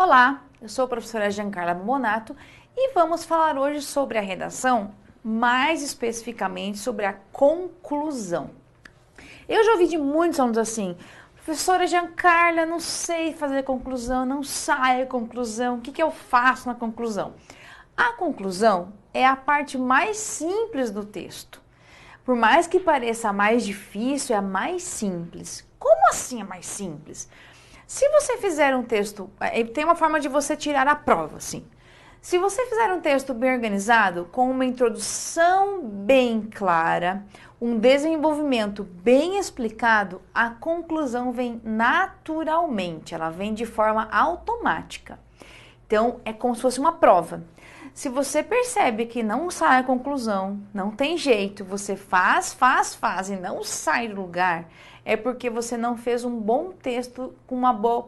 Olá, eu sou a professora Giancarla Bonato e vamos falar hoje sobre a redação, mais especificamente sobre a conclusão. Eu já ouvi de muitos alunos assim, professora Giancarla, não sei fazer conclusão, não sai a conclusão, o que eu faço na conclusão? A conclusão é a parte mais simples do texto. Por mais que pareça a mais difícil, é a mais simples. Como assim é mais simples? Se você fizer um texto, tem uma forma de você tirar a prova, assim. Se você fizer um texto bem organizado, com uma introdução bem clara, um desenvolvimento bem explicado, a conclusão vem naturalmente, ela vem de forma automática. Então, é como se fosse uma prova. Se você percebe que não sai a conclusão, não tem jeito, você faz e não sai do lugar, é porque você não fez um bom texto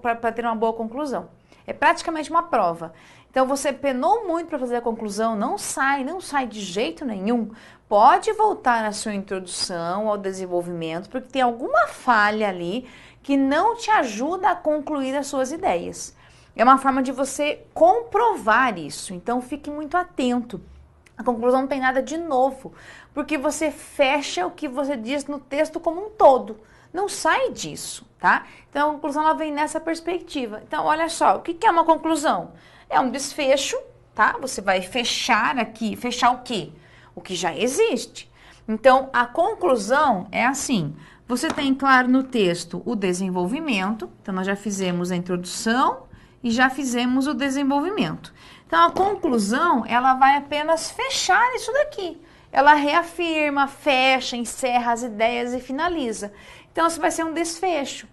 para ter uma boa conclusão. É praticamente uma prova. Então, você penou muito para fazer a conclusão, não sai de jeito nenhum. Pode voltar na sua introdução ao desenvolvimento, porque tem alguma falha ali que não te ajuda a concluir as suas ideias. É uma forma de você comprovar isso, então fique muito atento. A conclusão não tem nada de novo, porque você fecha o que você diz no texto como um todo. Não sai disso, tá? Então a conclusão ela vem nessa perspectiva. Então olha só, o que é uma conclusão? É um desfecho, tá? Você vai fechar aqui, fechar o quê? O que já existe. Então a conclusão é assim, você tem claro no texto o desenvolvimento, então nós já fizemos a introdução, e já fizemos o desenvolvimento. Então, a conclusão, ela vai apenas fechar isso daqui. Ela reafirma, fecha, encerra as ideias e finaliza. Então, isso vai ser um desfecho.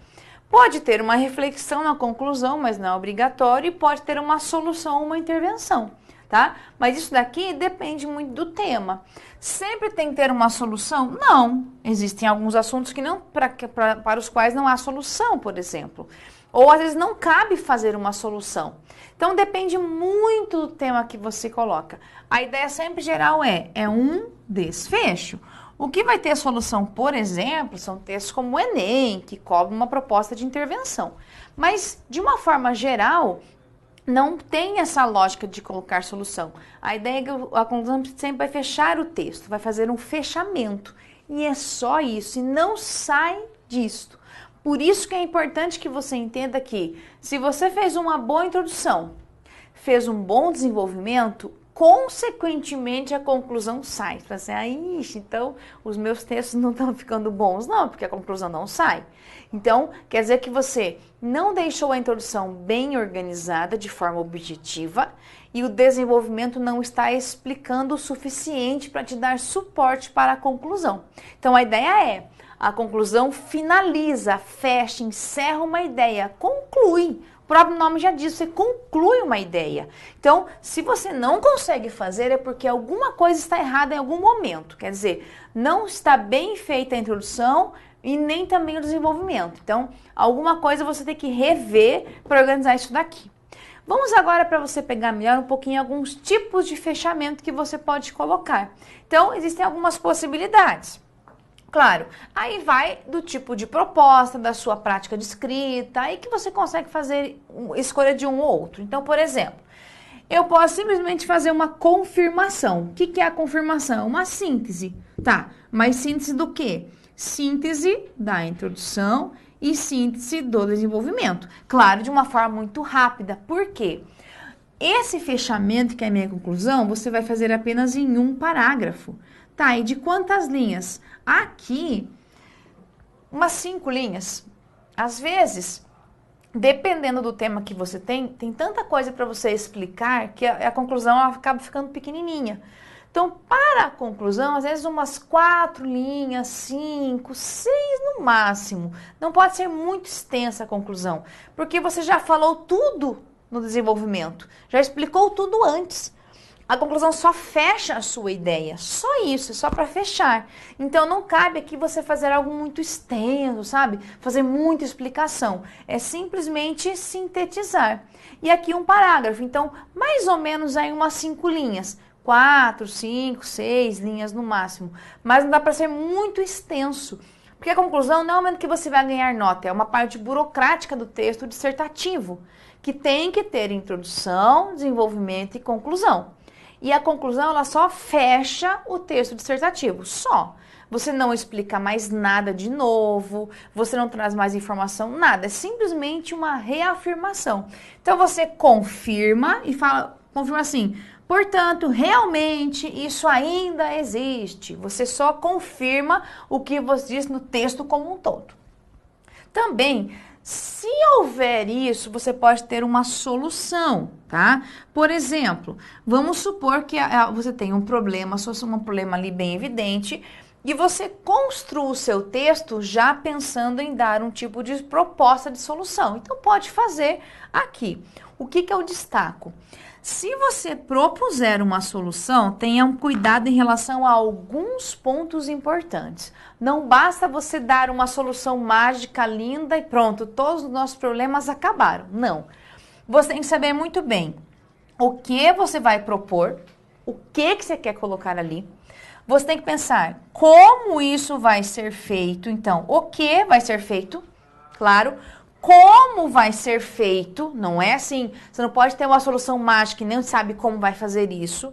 Pode ter uma reflexão na conclusão, mas não é obrigatório, e pode ter uma solução, uma intervenção, tá? Mas isso daqui depende muito do tema. Sempre tem que ter uma solução? Não. Existem alguns assuntos que não, para os quais não há solução, por exemplo. Ou às vezes não cabe fazer uma solução. Então depende muito do tema que você coloca. A ideia sempre geral é um desfecho. O que vai ter a solução, por exemplo, são textos como o Enem, que cobram uma proposta de intervenção. Mas, de uma forma geral, não tem essa lógica de colocar solução. A ideia é que a conclusão sempre vai fechar o texto, vai fazer um fechamento. E é só isso, e não sai disso. Por isso que é importante que você entenda que, se você fez uma boa introdução, fez um bom desenvolvimento, consequentemente a conclusão sai. Você fala assim, então os meus textos não estão ficando bons. Não, porque a conclusão não sai. Então, quer dizer que você não deixou a introdução bem organizada, de forma objetiva, e o desenvolvimento não está explicando o suficiente para te dar suporte para a conclusão. Então, a ideia é, a conclusão finaliza, fecha, encerra uma ideia, conclui. O próprio nome já diz, você conclui uma ideia. Então, se você não consegue fazer, é porque alguma coisa está errada em algum momento. Quer dizer, não está bem feita a introdução e nem também o desenvolvimento. Então, alguma coisa você tem que rever para organizar isso daqui. Vamos agora para você pegar melhor um pouquinho alguns tipos de fechamento que você pode colocar. Então, existem algumas possibilidades. Claro, aí vai do tipo de proposta, da sua prática de escrita, aí que você consegue fazer escolha de um ou outro. Então, por exemplo, eu posso simplesmente fazer uma confirmação. O que é a confirmação? Uma síntese, tá? Mas síntese do quê? Síntese da introdução e síntese do desenvolvimento. Claro, de uma forma muito rápida. Por quê? Esse fechamento, que é a minha conclusão, você vai fazer apenas em um parágrafo. Tá, e de quantas linhas? Aqui, umas 5 linhas. Às vezes, dependendo do tema que você tem tanta coisa para você explicar que a conclusão ela acaba ficando pequenininha. Então, para a conclusão, às vezes umas 4 linhas, 5, 6 no máximo. Não pode ser muito extensa a conclusão, porque você já falou tudo no desenvolvimento, já explicou tudo antes. A conclusão só fecha a sua ideia, só isso, só para fechar. Então não cabe aqui você fazer algo muito extenso, sabe? Fazer muita explicação. É simplesmente sintetizar. E aqui um parágrafo, então mais ou menos aí umas 5 linhas. 4, 5, 6 linhas no máximo. Mas não dá para ser muito extenso. Porque a conclusão não é o momento que você vai ganhar nota, é uma parte burocrática do texto dissertativo. que tem que ter introdução, desenvolvimento e conclusão. E a conclusão, ela só fecha o texto dissertativo, só. Você não explica mais nada de novo, você não traz mais informação, nada. É simplesmente uma reafirmação. Então, você confirma e fala, confirma assim, portanto, realmente isso ainda existe. Você só confirma o que você diz no texto como um todo. Também, se houver isso, você pode ter uma solução, tá? Por exemplo, vamos supor que você tem um problema ali bem evidente, e você construa o seu texto já pensando em dar um tipo de proposta de solução. Então, pode fazer aqui. O que eu destaco? Se você propuser uma solução, tenha um cuidado em relação a alguns pontos importantes. Não basta você dar uma solução mágica, linda e pronto, todos os nossos problemas acabaram. Não. Você tem que saber muito bem o que você vai propor, o que você quer colocar ali. Você tem que pensar como isso vai ser feito. Então, o que vai ser feito? Claro. Como vai ser feito, não é assim, você não pode ter uma solução mágica e nem sabe como vai fazer isso.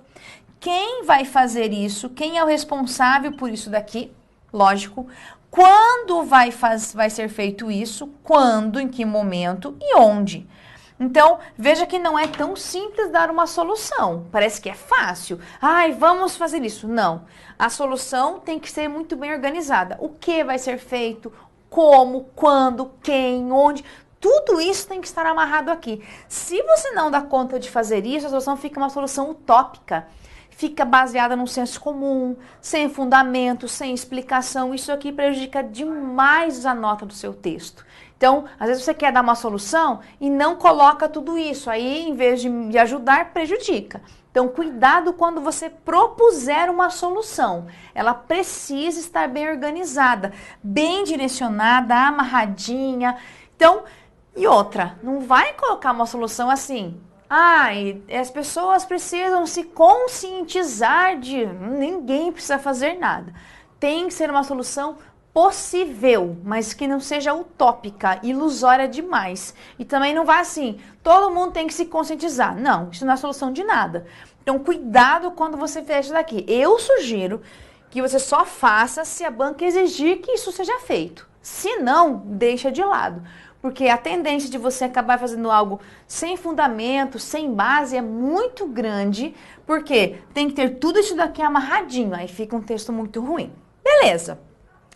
Quem vai fazer isso? Quem é o responsável por isso daqui? Lógico. Quando vai ser feito isso? Quando, em que momento e onde? Então, veja que não é tão simples dar uma solução. Parece que é fácil. Ai, vamos fazer isso. Não. A solução tem que ser muito bem organizada. O que vai ser feito? Como, quando, quem, onde, tudo isso tem que estar amarrado aqui. Se você não dá conta de fazer isso, a solução fica uma solução utópica. Fica baseada num senso comum, sem fundamento, sem explicação. Isso aqui prejudica demais a nota do seu texto. Então, às vezes você quer dar uma solução e não coloca tudo isso. Aí, em vez de ajudar, prejudica. Então, cuidado quando você propuser uma solução. Ela precisa estar bem organizada, bem direcionada, amarradinha. Então, e outra, não vai colocar uma solução assim. As pessoas precisam se conscientizar de... Ninguém precisa fazer nada. Tem que ser uma solução possível, mas que não seja utópica, ilusória demais. E também não vai assim, todo mundo tem que se conscientizar. Não, isso não é solução de nada. Então, cuidado quando você fecha daqui. Eu sugiro que você só faça se a banca exigir que isso seja feito. Se não, deixa de lado. Porque a tendência de você acabar fazendo algo sem fundamento, sem base, é muito grande. Porque tem que ter tudo isso daqui amarradinho. Aí fica um texto muito ruim. Beleza.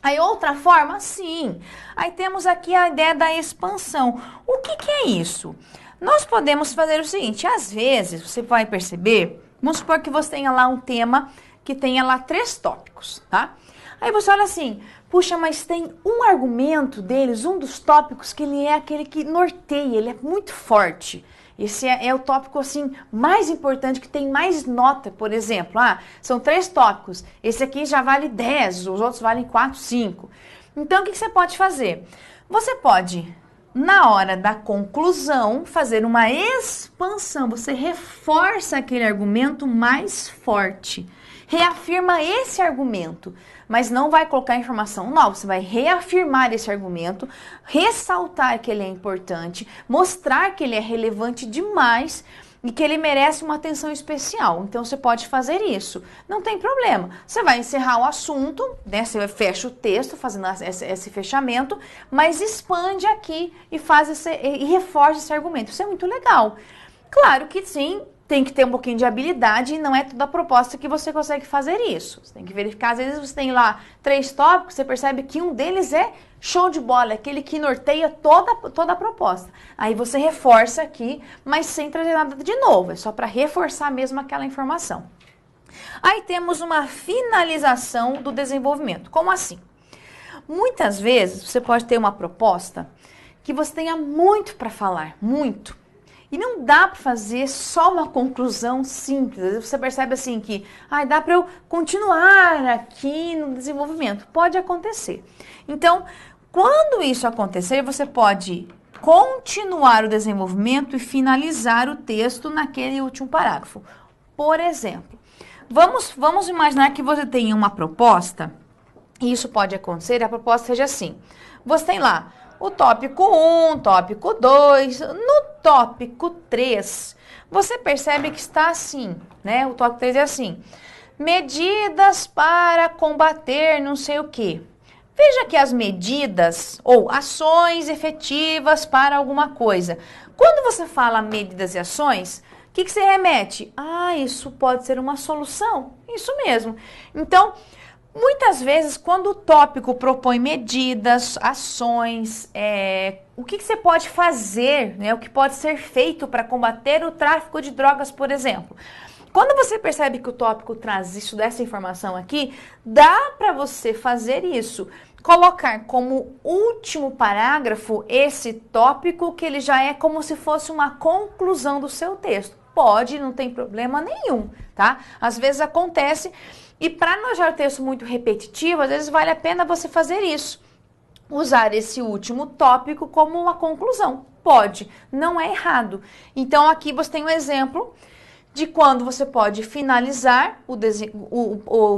Aí outra forma, sim. Aí temos aqui a ideia da expansão. O que é isso? Nós podemos fazer o seguinte, às vezes você vai perceber, vamos supor que você tenha lá um tema que tenha lá 3 tópicos, tá? Aí você olha assim, puxa, mas tem um argumento deles, um dos tópicos que ele é aquele que norteia, ele é muito forte. Esse é o tópico assim mais importante, que tem mais nota, por exemplo. São 3 tópicos, esse aqui já vale 10, os outros valem 4, 5. Então, o que você pode fazer? Você pode, na hora da conclusão, fazer uma expansão. Você reforça aquele argumento mais forte. Reafirma esse argumento, mas não vai colocar informação nova, você vai reafirmar esse argumento, ressaltar que ele é importante, mostrar que ele é relevante demais e que ele merece uma atenção especial. Então, você pode fazer isso, não tem problema. Você vai encerrar o assunto, né? Você fecha o texto, fazendo esse fechamento, mas expande aqui e e reforça esse argumento. Isso é muito legal. Claro que sim, tem que ter um pouquinho de habilidade e não é toda a proposta que você consegue fazer isso. Você tem que verificar, às vezes você tem lá 3 tópicos, você percebe que um deles é show de bola, é aquele que norteia toda a proposta. Aí você reforça aqui, mas sem trazer nada de novo, é só para reforçar mesmo aquela informação. Aí temos uma finalização do desenvolvimento. Como assim? Muitas vezes você pode ter uma proposta que você tenha muito para falar, muito. E não dá para fazer só uma conclusão simples. Às vezes você percebe assim que dá para eu continuar aqui no desenvolvimento. Pode acontecer. Então, quando isso acontecer, você pode continuar o desenvolvimento e finalizar o texto naquele último parágrafo. Por exemplo, vamos imaginar que você tenha uma proposta, e isso pode acontecer, a proposta seja assim. Você tem lá o tópico 1, tópico 2, no tópico 3, você percebe que está assim, né? O tópico 3 é assim: medidas para combater não sei o quê. Veja que as medidas ou ações efetivas para alguma coisa. Quando você fala medidas e ações, o que você remete? Ah, isso pode ser uma solução. Isso mesmo. Então, muitas vezes, quando o tópico propõe medidas, ações, o que você pode fazer, né? O que pode ser feito para combater o tráfico de drogas, por exemplo. Quando você percebe que o tópico traz isso, dessa informação aqui, dá para você fazer isso. Colocar como último parágrafo esse tópico, que ele já é como se fosse uma conclusão do seu texto. Pode, não tem problema nenhum, tá? Às vezes acontece, e para não achar o texto muito repetitivo, às vezes vale a pena você fazer isso. Usar esse último tópico como uma conclusão. Pode, não é errado. Então aqui você tem um exemplo de quando você pode finalizar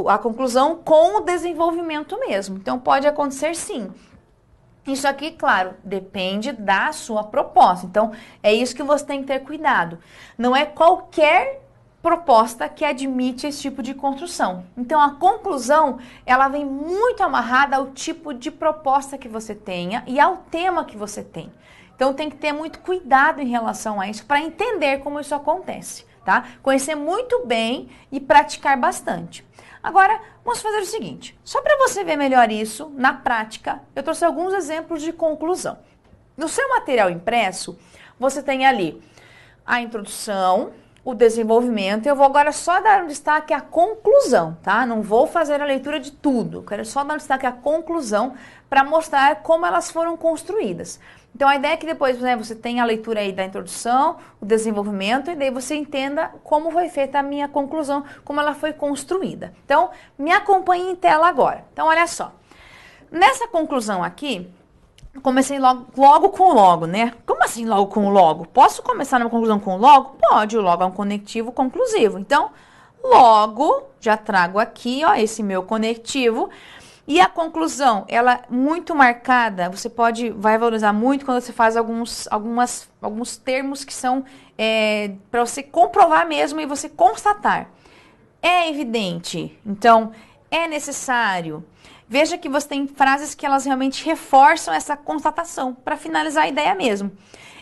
a conclusão com o desenvolvimento mesmo. Então, pode acontecer sim. Isso aqui, claro, depende da sua proposta. Então, é isso que você tem que ter cuidado. Não é qualquer proposta que admite esse tipo de construção. Então, a conclusão, ela vem muito amarrada ao tipo de proposta que você tenha e ao tema que você tem. Então, tem que ter muito cuidado em relação a isso para entender como isso acontece. Tá? Conhecer muito bem e praticar bastante. Agora, vamos fazer o seguinte, só para você ver melhor isso na prática, eu trouxe alguns exemplos de conclusão. No seu material impresso, você tem ali a introdução, o desenvolvimento. Eu vou agora só dar um destaque à conclusão, tá? Não vou fazer a leitura de tudo, quero só dar um destaque à conclusão para mostrar como elas foram construídas. Então, a ideia é que depois, né, você tenha a leitura aí da introdução, o desenvolvimento, e daí você entenda como foi feita a minha conclusão, como ela foi construída. Então, me acompanhe em tela agora. Então, olha só. Nessa conclusão aqui, comecei logo com o logo, né? Como assim logo com o logo? Posso começar na conclusão com o logo? Pode, o logo é um conectivo conclusivo. Então, logo, já trago aqui, ó, esse meu conectivo. E a conclusão, ela é muito marcada, vai valorizar muito quando você faz alguns termos que são para você comprovar mesmo e você constatar. É evidente, então, é necessário. Veja que você tem frases que elas realmente reforçam essa constatação, para finalizar a ideia mesmo.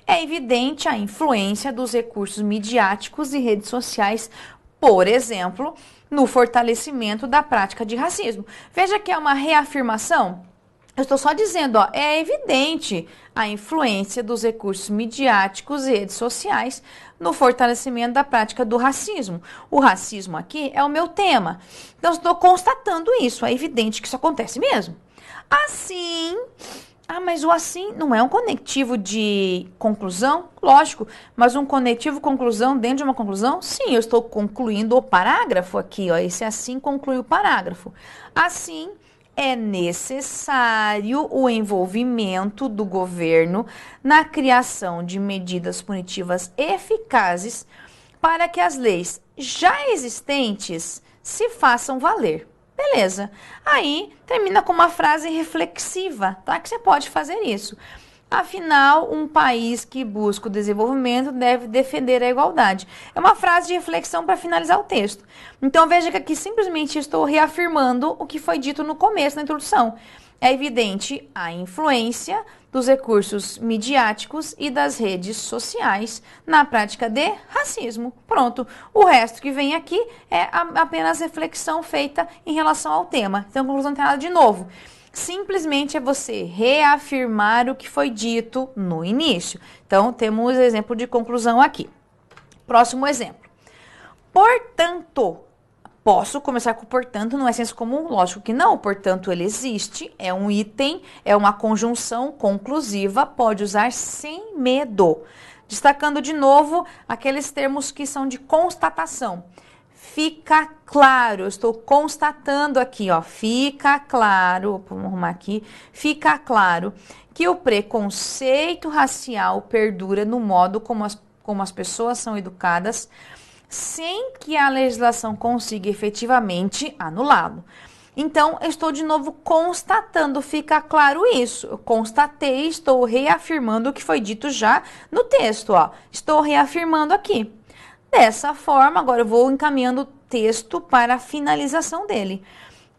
É evidente a influência dos recursos midiáticos e redes sociais, por exemplo, no fortalecimento da prática de racismo. Veja que é uma reafirmação. Eu estou só dizendo, ó, é evidente a influência dos recursos midiáticos e redes sociais no fortalecimento da prática do racismo. O racismo aqui é o meu tema. Então, eu estou constatando isso. É evidente que isso acontece mesmo. Assim... Ah, mas o assim não é um conectivo de conclusão? Lógico, mas um conectivo conclusão dentro de uma conclusão? Sim, eu estou concluindo o parágrafo aqui, ó. Esse assim conclui o parágrafo. Assim, é necessário o envolvimento do governo na criação de medidas punitivas eficazes para que as leis já existentes se façam valer. Beleza. Aí, termina com uma frase reflexiva, tá? Que você pode fazer isso. Afinal, um país que busca o desenvolvimento deve defender a igualdade. É uma frase de reflexão para finalizar o texto. Então, veja que aqui simplesmente estou reafirmando o que foi dito no começo, na introdução. É evidente a influência dos recursos midiáticos e das redes sociais na prática de racismo. Pronto. O resto que vem aqui é apenas reflexão feita em relação ao tema. Então, a conclusão não tem nada de novo. Simplesmente é você reafirmar o que foi dito no início. Então, temos exemplo de conclusão aqui. Próximo exemplo. Portanto, posso começar com portanto, não é senso comum? Lógico que não, portanto ele existe, é um item, é uma conjunção conclusiva, pode usar sem medo. Destacando de novo aqueles termos que são de constatação. Fica claro, eu estou constatando aqui, ó, fica claro, vamos arrumar aqui, fica claro que o preconceito racial perdura no modo como as pessoas são educadas, sem que a legislação consiga efetivamente anulá-lo. Então, eu estou de novo constatando, fica claro isso. Eu constatei, estou reafirmando o que foi dito já no texto, ó. Estou reafirmando aqui. Dessa forma, agora eu vou encaminhando o texto para a finalização dele.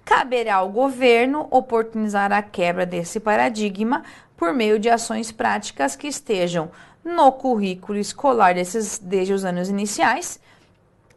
Caberá ao governo oportunizar a quebra desse paradigma por meio de ações práticas que estejam no currículo escolar desde os anos iniciais,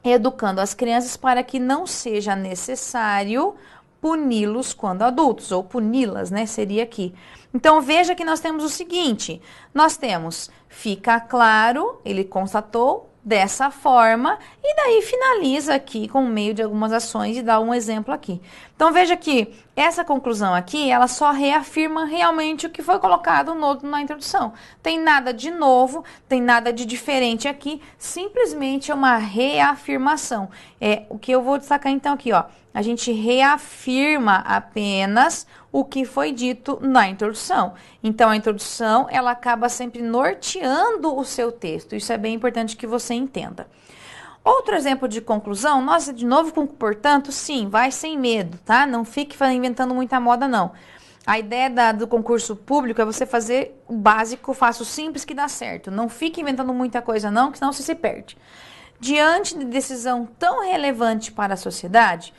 educando as crianças para que não seja necessário puni-los quando adultos, ou puni-las, né, seria aqui. Então, veja que nós temos o seguinte, nós temos, fica claro, ele constatou, dessa forma, e daí finaliza aqui com o meio de algumas ações e dá um exemplo aqui. Então, veja que essa conclusão aqui, ela só reafirma realmente o que foi colocado na introdução. Tem nada de novo, tem nada de diferente aqui, simplesmente é uma reafirmação. É o que eu vou destacar então aqui, ó. A gente reafirma apenas o que foi dito na introdução. Então, a introdução, ela acaba sempre norteando o seu texto. Isso é bem importante que você entenda. Outro exemplo de conclusão, nossa, de novo, portanto, sim, vai sem medo, tá? Não fique inventando muita moda, não. A ideia do concurso público é você fazer o básico, faça o simples que dá certo. Não fique inventando muita coisa, não, que senão você se perde. Diante de decisão tão relevante para a sociedade,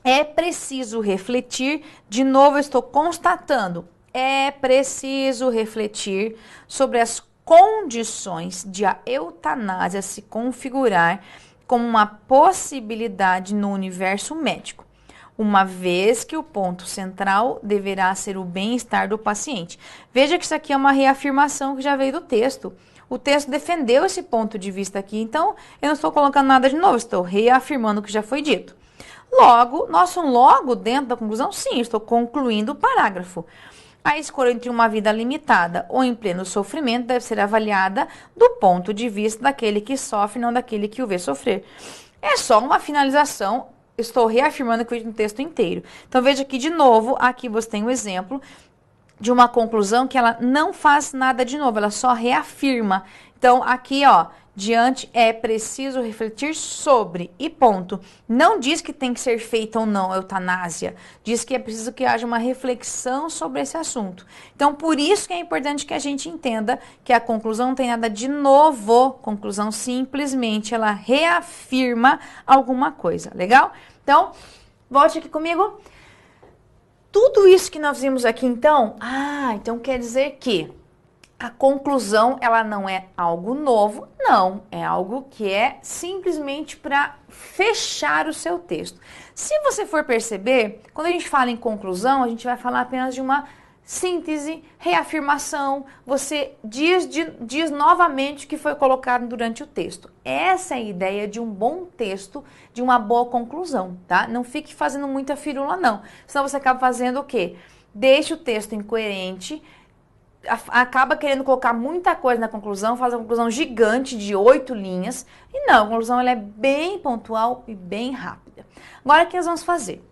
é preciso refletir, de novo eu estou constatando, é preciso refletir sobre as condições de a eutanásia se configurar como uma possibilidade no universo médico, uma vez que o ponto central deverá ser o bem-estar do paciente. Veja que isso aqui é uma reafirmação que já veio do texto. O texto defendeu esse ponto de vista aqui, então eu não estou colocando nada de novo, estou reafirmando o que já foi dito. Logo, logo dentro da conclusão, sim, estou concluindo o parágrafo. A escolha entre uma vida limitada ou em pleno sofrimento deve ser avaliada do ponto de vista daquele que sofre, não daquele que o vê sofrer. É só uma finalização, estou reafirmando o que foi no texto inteiro. Então veja aqui de novo, aqui você tem um exemplo de uma conclusão que ela não faz nada de novo, ela só reafirma. Então, aqui, ó, diante é preciso refletir sobre e ponto. Não diz que tem que ser feita ou não a eutanásia, diz que é preciso que haja uma reflexão sobre esse assunto. Então, por isso que é importante que a gente entenda que a conclusão não tem nada de novo, conclusão simplesmente ela reafirma alguma coisa, legal? Então, volte aqui comigo. Tudo isso que nós vimos aqui, então, então quer dizer que a conclusão, ela não é algo novo, não, é algo que é simplesmente para fechar o seu texto. Se você for perceber, quando a gente fala em conclusão, a gente vai falar apenas de uma síntese, reafirmação, você diz novamente o que foi colocado durante o texto. Essa é a ideia de um bom texto, de uma boa conclusão, tá? Não fique fazendo muita firula, não. Senão você acaba fazendo o quê? Deixa o texto incoerente, acaba querendo colocar muita coisa na conclusão, faz uma conclusão gigante de 8 linhas. E não, a conclusão ela é bem pontual e bem rápida. Agora, o que nós vamos fazer?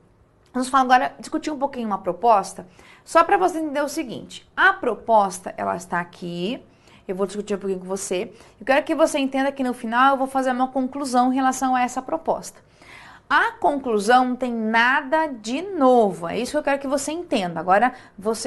Vamos falar agora, discutir um pouquinho uma proposta, só para você entender o seguinte. A proposta, ela está aqui, eu vou discutir um pouquinho com você. Eu quero que você entenda que no final eu vou fazer uma conclusão em relação a essa proposta. A conclusão não tem nada de novo, é isso que eu quero que você entenda. Agora,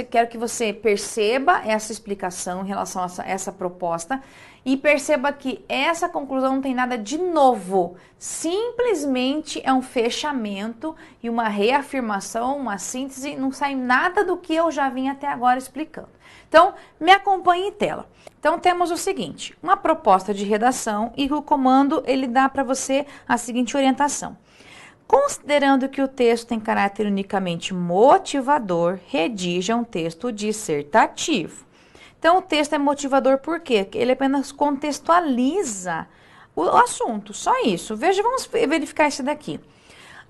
quero que você perceba essa explicação em relação a essa proposta e perceba que essa conclusão não tem nada de novo, simplesmente é um fechamento e uma reafirmação, uma síntese, não sai nada do que eu já vim até agora explicando. Então, me acompanhe em tela. Então, temos o seguinte, uma proposta de redação e o comando, ele dá para você a seguinte orientação. Considerando que o texto tem caráter unicamente motivador, redija um texto dissertativo. Então, o texto é motivador por quê? Porque ele apenas contextualiza o assunto, só isso. Veja, vamos verificar isso daqui.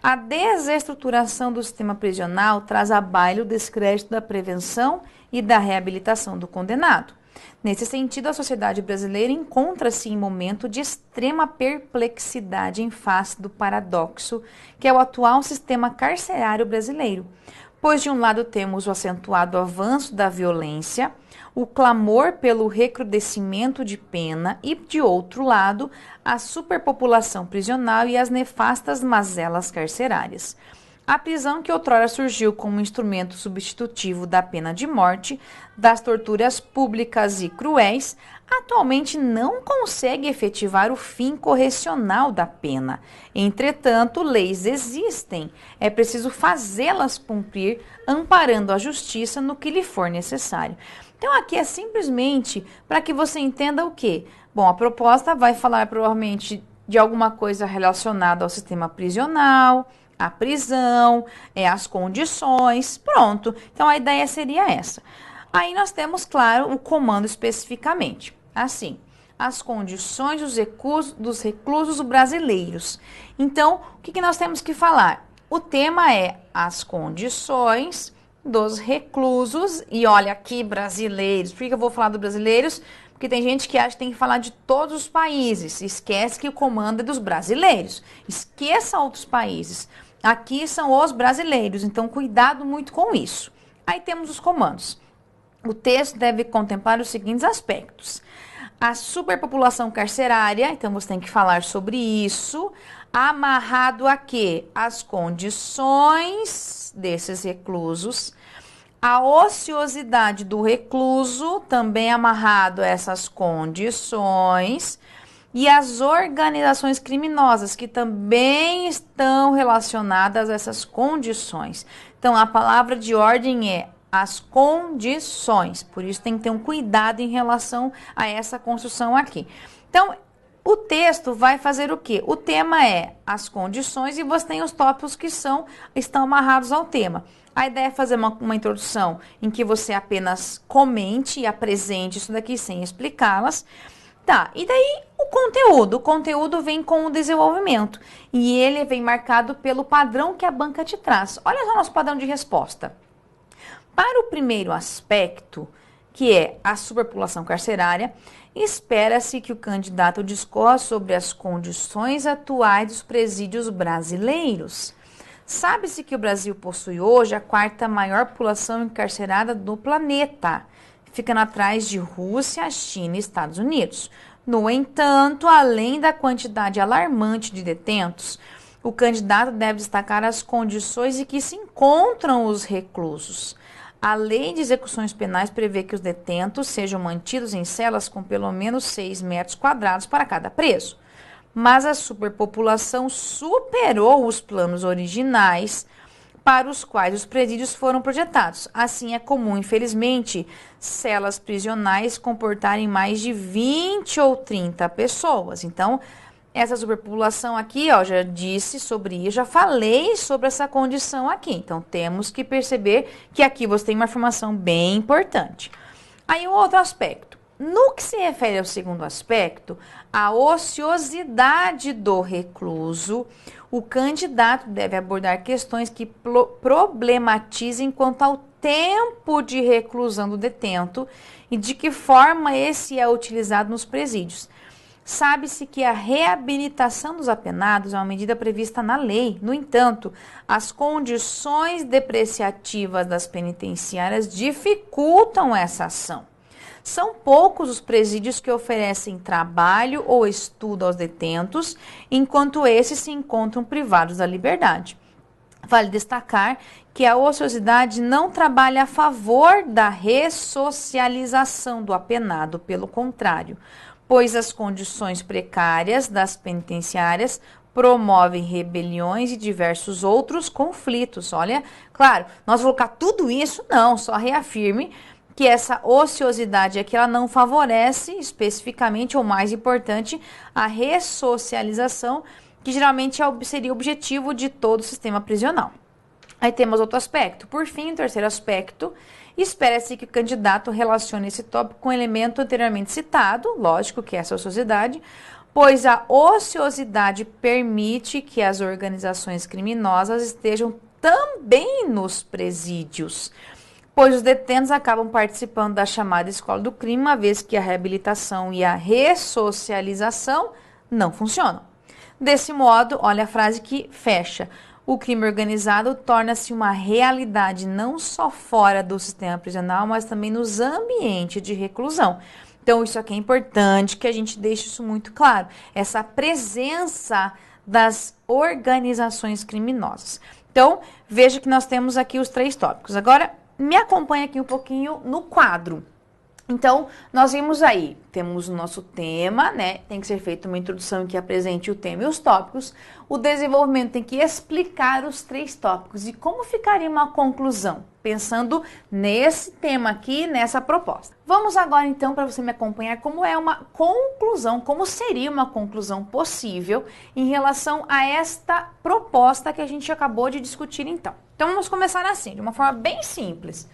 A desestruturação do sistema prisional traz à baila o descrédito da prevenção e da reabilitação do condenado. Nesse sentido, a sociedade brasileira encontra-se em momento de extrema perplexidade em face do paradoxo que é o atual sistema carcerário brasileiro, pois de um lado temos o acentuado avanço da violência, o clamor pelo recrudescimento de pena e, de outro lado, a superpopulação prisional e as nefastas mazelas carcerárias. A prisão, que outrora surgiu como instrumento substitutivo da pena de morte, das torturas públicas e cruéis, atualmente não consegue efetivar o fim correcional da pena. Entretanto, leis existem. É preciso fazê-las cumprir, amparando a justiça no que lhe for necessário. Então, aqui é simplesmente para que você entenda o quê? Bom, a proposta vai falar provavelmente de alguma coisa relacionada ao sistema prisional, a prisão, as condições, pronto. Então, a ideia seria essa. Aí nós temos, claro, o comando especificamente. Assim, as condições dos reclusos brasileiros. Então, o que nós temos que falar? O tema é as condições dos reclusos. E olha aqui, brasileiros. Por que eu vou falar dos brasileiros? Porque tem gente que acha que tem que falar de todos os países. Esquece que o comando é dos brasileiros. Esqueça outros países. Aqui são os brasileiros, então cuidado muito com isso. Aí temos os comandos. O texto deve contemplar os seguintes aspectos. A superpopulação carcerária, então você tem que falar sobre isso, amarrado a quê? As condições desses reclusos. A ociosidade do recluso, também amarrado a essas condições. E as organizações criminosas, que também estão relacionadas a essas condições. Então, a palavra de ordem é as condições. Por isso, tem que ter um cuidado em relação a essa construção aqui. Então, o texto vai fazer o quê? O tema é as condições e você tem os tópicos que estão amarrados ao tema. A ideia é fazer uma introdução em que você apenas comente e apresente isso daqui sem explicá-las. Tá, e daí o conteúdo vem com o desenvolvimento e ele vem marcado pelo padrão que a banca te traz. Olha só o nosso padrão de resposta. Para o primeiro aspecto, que é a superpopulação carcerária, espera-se que o candidato discorra sobre as condições atuais dos presídios brasileiros. Sabe-se que o Brasil possui hoje a quarta maior população encarcerada do planeta, ficando atrás de Rússia, China e Estados Unidos. No entanto, além da quantidade alarmante de detentos, o candidato deve destacar as condições em que se encontram os reclusos. A lei de execuções penais prevê que os detentos sejam mantidos em celas com pelo menos 6 metros quadrados para cada preso. Mas a superpopulação superou os planos originais para os quais os presídios foram projetados. Assim, é comum, infelizmente, celas prisionais comportarem mais de 20 ou 30 pessoas. Então, essa superpopulação aqui, ó, já disse sobre isso, já falei sobre essa condição aqui. Então, temos que perceber que aqui você tem uma informação bem importante. Aí, o outro aspecto. No que se refere ao segundo aspecto, a ociosidade do recluso, o candidato deve abordar questões que problematizem quanto ao tempo de reclusão do detento e de que forma esse é utilizado nos presídios. Sabe-se que a reabilitação dos apenados é uma medida prevista na lei. No entanto, as condições depreciativas das penitenciárias dificultam essa ação. São poucos os presídios que oferecem trabalho ou estudo aos detentos, enquanto esses se encontram privados da liberdade. Vale destacar que a ociosidade não trabalha a favor da ressocialização do apenado, pelo contrário, pois as condições precárias das penitenciárias promovem rebeliões e diversos outros conflitos. Olha, claro, nós vamos colocar tudo isso? Não, só reafirme que essa ociosidade aqui ela não favorece especificamente, ou mais importante, a ressocialização, que geralmente seria o objetivo de todo o sistema prisional. Aí temos outro aspecto. Por fim, o terceiro aspecto, espera-se que o candidato relacione esse tópico com o elemento anteriormente citado, lógico que é essa ociosidade, pois a ociosidade permite que as organizações criminosas estejam também nos presídios, pois os detentos acabam participando da chamada escola do crime, uma vez que a reabilitação e a ressocialização não funcionam. Desse modo, olha a frase que fecha. O crime organizado torna-se uma realidade não só fora do sistema prisional, mas também nos ambientes de reclusão. Então, isso aqui é importante que a gente deixe isso muito claro. Essa presença das organizações criminosas. Então, veja que nós temos aqui os 3 tópicos. Agora, me acompanha aqui um pouquinho no quadro. Então, nós vimos aí, temos o nosso tema, né? Tem que ser feita uma introdução que apresente o tema e os tópicos. O desenvolvimento tem que explicar os 3 tópicos e como ficaria uma conclusão, pensando nesse tema aqui, nessa proposta. Vamos agora, então, para você me acompanhar, como é uma conclusão, como seria uma conclusão possível em relação a esta proposta que a gente acabou de discutir, então. Então, vamos começar assim, de uma forma bem simples.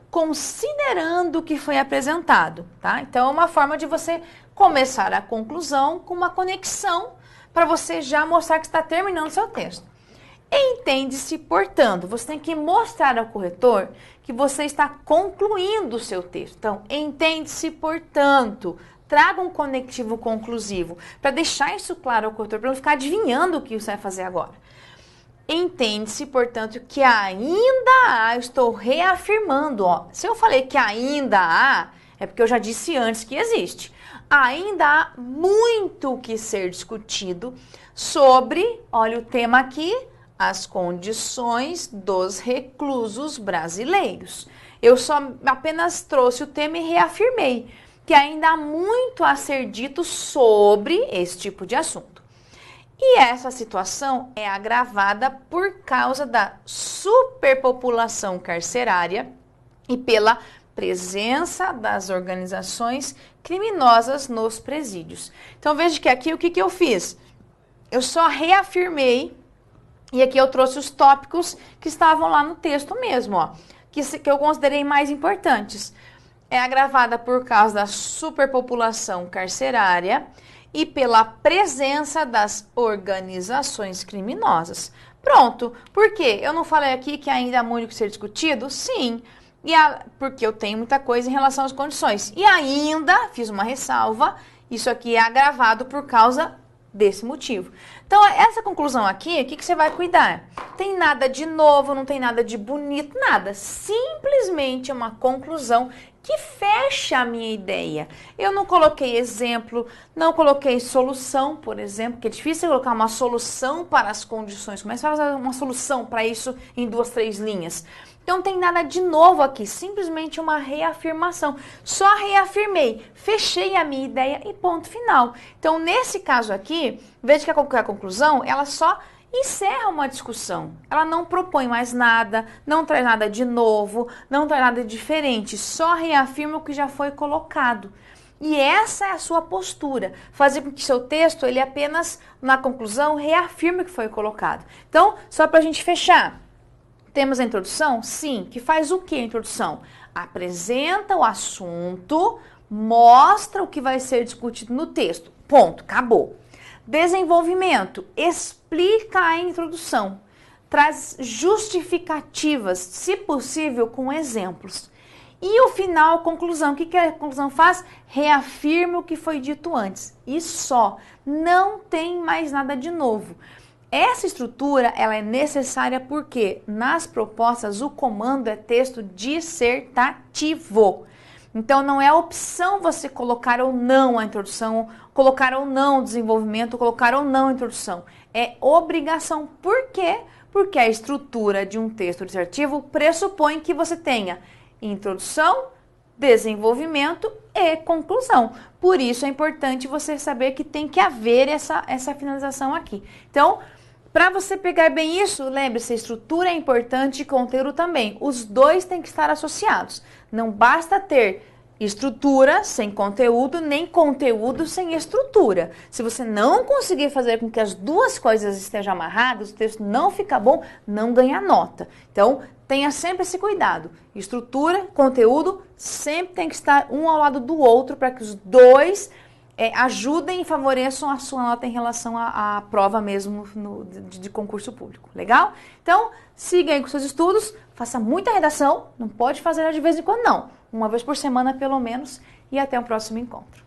Considerando o que foi apresentado, tá? Então, é uma forma de você começar a conclusão com uma conexão para você já mostrar que está terminando o seu texto. Entende-se, portanto, você tem que mostrar ao corretor que você está concluindo o seu texto. Então, entende-se, portanto, traga um conectivo conclusivo para deixar isso claro ao corretor, para não ficar adivinhando o que você vai fazer agora. Entende-se, portanto, que ainda há, eu estou reafirmando, ó, se eu falei que ainda há, é porque eu já disse antes que existe. Ainda há muito que ser discutido sobre, olha o tema aqui, as condições dos reclusos brasileiros. Eu só apenas trouxe o tema e reafirmei que ainda há muito a ser dito sobre esse tipo de assunto. E essa situação é agravada por causa da superpopulação carcerária e pela presença das organizações criminosas nos presídios. Então veja que aqui o que eu fiz? Eu só reafirmei, e aqui eu trouxe os tópicos que estavam lá no texto mesmo, ó, que eu considerei mais importantes. É agravada por causa da superpopulação carcerária e pela presença das organizações criminosas. Pronto. Por quê? Eu não falei aqui que ainda há muito que ser discutido? Sim. Porque eu tenho muita coisa em relação às condições. E ainda, fiz uma ressalva, isso aqui é agravado por causa desse motivo. Então, essa conclusão aqui, o que você vai cuidar? Tem nada de novo, não tem nada de bonito, nada. Simplesmente é uma conclusão que fecha a minha ideia. Eu não coloquei exemplo, não coloquei solução, por exemplo, que é difícil colocar uma solução para as condições. Como é que você vai fazer uma solução para isso em 2, 3 linhas? Então não tem nada de novo aqui, simplesmente uma reafirmação. Só reafirmei, fechei a minha ideia e ponto final. Então nesse caso aqui, veja que a conclusão, ela só encerra uma discussão. Ela não propõe mais nada, não traz nada de novo, não traz nada diferente, só reafirma o que já foi colocado. E essa é a sua postura, fazer com que seu texto, ele apenas, na conclusão, reafirme o que foi colocado. Então, só para a gente fechar, temos a introdução? Sim. Que faz o que a introdução? Apresenta o assunto, mostra o que vai ser discutido no texto. Ponto, acabou. Desenvolvimento, explica a introdução, traz justificativas, se possível com exemplos. E o final, conclusão, o que a conclusão faz? Reafirma o que foi dito antes. E só, não tem mais nada de novo. Essa estrutura, ela é necessária porque nas propostas o comando é texto dissertativo. Então, não é opção você colocar ou não a introdução, colocar ou não o desenvolvimento, colocar ou não a introdução. É obrigação. Por quê? Porque a estrutura de um texto dissertativo pressupõe que você tenha introdução, desenvolvimento e conclusão. Por isso, é importante você saber que tem que haver essa finalização aqui. Então, para você pegar bem isso, lembre-se, estrutura é importante e conteúdo também. Os dois têm que estar associados. Não basta ter estrutura sem conteúdo, nem conteúdo sem estrutura. Se você não conseguir fazer com que as duas coisas estejam amarradas, o texto não fica bom, não ganha nota. Então, tenha sempre esse cuidado. Estrutura, conteúdo, sempre tem que estar um ao lado do outro para que os dois ajudem e favoreçam a sua nota em relação à prova mesmo de concurso público. Legal? Então, siga aí com seus estudos, faça muita redação, não pode fazer de vez em quando não. Uma vez por semana pelo menos, e até o próximo encontro.